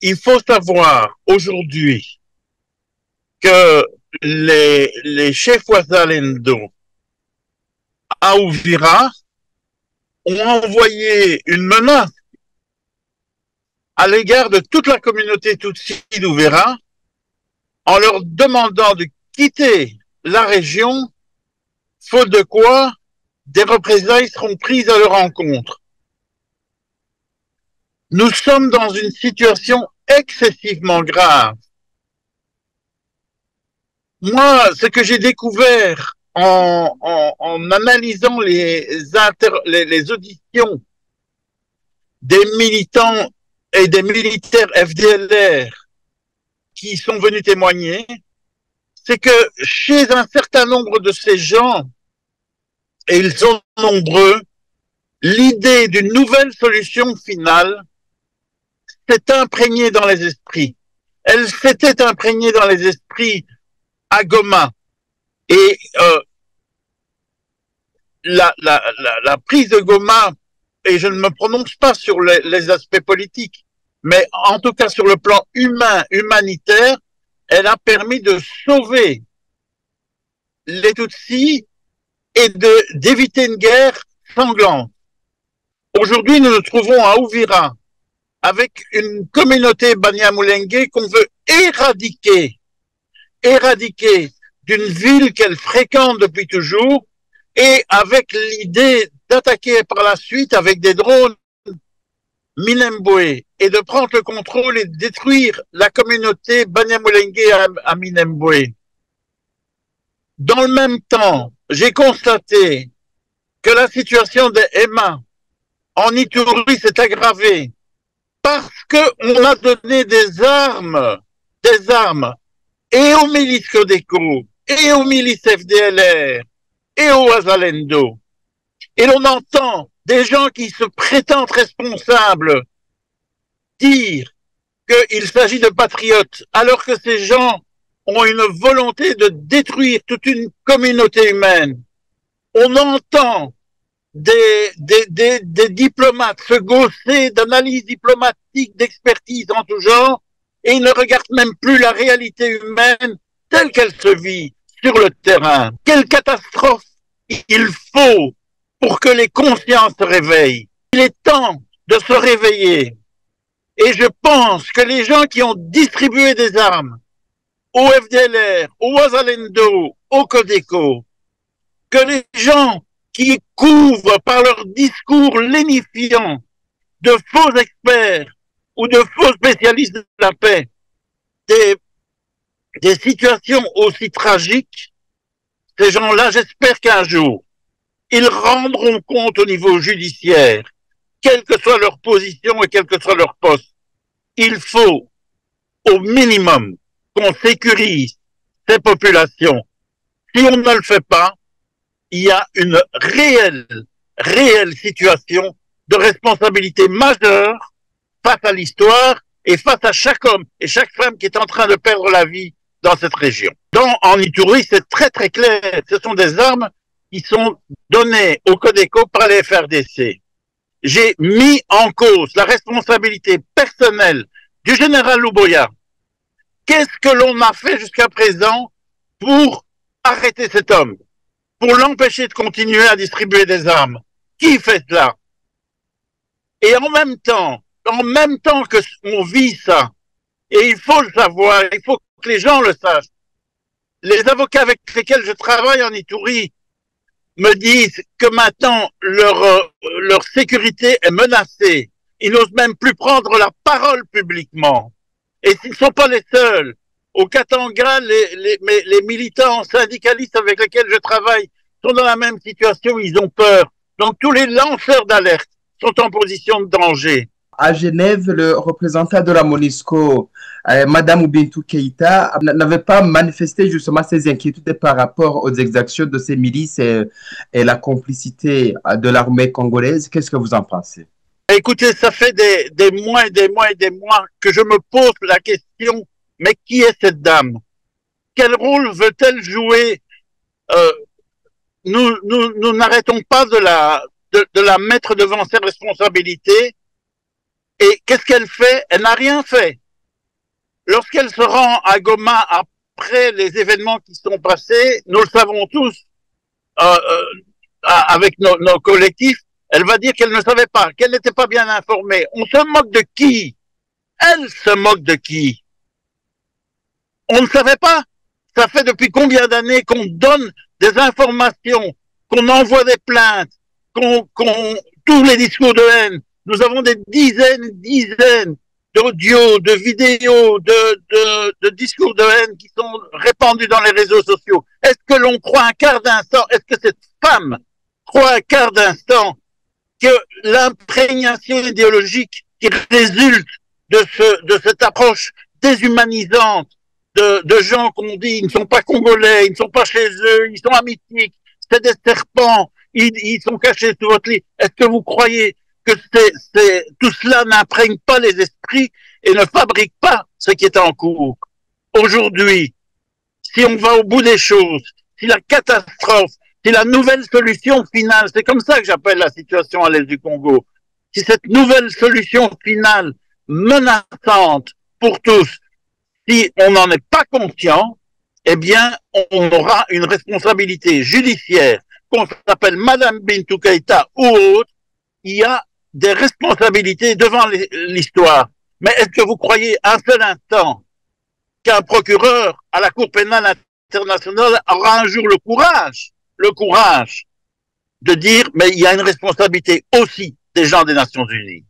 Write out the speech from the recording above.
il faut savoir aujourd'hui que les chefs Ouazalendo à Ouvira ont envoyé une menace à l'égard de toute la communauté Tutsi d'Ouvira en leur demandant de quitter la région, faute de quoi des représailles seront prises à leur encontre. Nous sommes dans une situation excessivement grave. Moi, ce que j'ai découvert en analysant les auditions des militants et des militaires FDLR qui sont venus témoigner, c'est que chez un certain nombre de ces gens, et ils sont nombreux, l'idée d'une nouvelle solution finale s'est imprégnée dans les esprits. Elle s'était imprégnée dans les esprits à Goma. Et la prise de Goma, et je ne me prononce pas sur les aspects politiques, mais en tout cas sur le plan humanitaire, elle a permis de sauver les Tutsis et d'éviter une guerre sanglante. Aujourd'hui, nous nous trouvons à Ouvira avec une communauté Banyamulenge qu'on veut éradiquer d'une ville qu'elle fréquente depuis toujours et avec l'idée d'attaquer par la suite avec des drones Minembwe et de prendre le contrôle et de détruire la communauté Banyamulenge à Minembwe. Dans le même temps, j'ai constaté que la situation des Emma en Ituri s'est aggravée parce qu'on a donné des armes et aux milices Codeco, et aux milices FDLR, et aux Ouazalendo. Et l'on entend des gens qui se prétendent responsables dire qu'il s'agit de patriotes, alors que ces gens ont une volonté de détruire toute une communauté humaine. On entend des diplomates se gausser d'analyse diplomatique, d'expertise en tout genre, et ils ne regardent même plus la réalité humaine telle qu'elle se vit sur le terrain. Quelle catastrophe il faut pour que les consciences se réveillent. Il est temps de se réveiller. Et je pense que les gens qui ont distribué des armes au FDLR, au Ouazalendo, au Codeco, que les gens qui couvrent par leur discours lénifiant de faux experts ou de faux spécialistes de la paix des situations aussi tragiques, ces gens-là, j'espère qu'un jour, ils rendront compte au niveau judiciaire, quelle que soit leur position et quel que soit leur poste. Il faut, au minimum, qu'on sécurise ces populations. Si on ne le fait pas, il y a une réelle situation de responsabilité majeure face à l'histoire et face à chaque homme et chaque femme qui est en train de perdre la vie dans cette région. En Ituri, c'est très très clair. Ce sont des armes qui sont données au Codeco par les FRDC. J'ai mis en cause la responsabilité personnelle du général Luboya. Qu'est-ce que l'on a fait jusqu'à présent pour arrêter cet homme, pour l'empêcher de continuer à distribuer des armes? Qui fait cela? Et en même temps que on vit ça, et il faut le savoir, il faut que les gens le sachent, les avocats avec lesquels je travaille en Ituri me disent que maintenant leur sécurité est menacée. Ils n'osent même plus prendre la parole publiquement. Et s'ils ne sont pas les seuls. Au Katanga, les militants syndicalistes avec lesquels je travaille sont dans la même situation, ils ont peur. Donc tous les lanceurs d'alerte sont en position de danger. À Genève, le représentant de la MONUSCO, Madame Oubintou Keïta, n'avait pas manifesté justement ses inquiétudes par rapport aux exactions de ces milices et la complicité de l'armée congolaise. Qu'est-ce que vous en pensez? Écoutez, ça fait des mois et des mois et des mois que je me pose la question, mais qui est cette dame? Quel rôle veut-elle jouer? Nous n'arrêtons pas de la mettre devant ses responsabilités. Et qu'est-ce qu'elle fait? Elle n'a rien fait. lorsqu'elle se rend à Goma après les événements qui sont passés, nous le savons tous, avec nos collectifs, elle va dire qu'elle ne savait pas, qu'elle n'était pas bien informée. On se moque de qui? Elle se moque de qui? On ne savait pas. Ça fait depuis combien d'années qu'on donne des informations, qu'on envoie des plaintes, tous les discours de haine. Nous avons des dizaines d'audios, de vidéos, de discours de haine qui sont répandus dans les réseaux sociaux. Est-ce que l'on croit un quart d'instant, est-ce que cette femme croit un quart d'instant que l'imprégnation idéologique qui résulte de cette approche déshumanisante de gens qu'on dit ils ne sont pas congolais, ils ne sont pas chez eux, ils sont amitiques, c'est des serpents, ils sont cachés sous votre lit. Est-ce que vous croyez que tout cela n'imprègne pas les esprits et ne fabrique pas ce qui est en cours? Aujourd'hui, si on va au bout des choses, si la catastrophe, si la nouvelle solution finale, c'est comme ça que j'appelle la situation à l'est du Congo, si cette nouvelle solution finale menaçante pour tous, si on n'en est pas conscient, eh bien, on aura une responsabilité judiciaire, qu'on s'appelle Madame Bintou Keïta ou autre, il y a des responsabilités devant l'histoire. Mais est-ce que vous croyez un seul instant qu'un procureur à la Cour pénale internationale aura un jour le courage de dire, mais il y a une responsabilité aussi des gens des Nations Unies?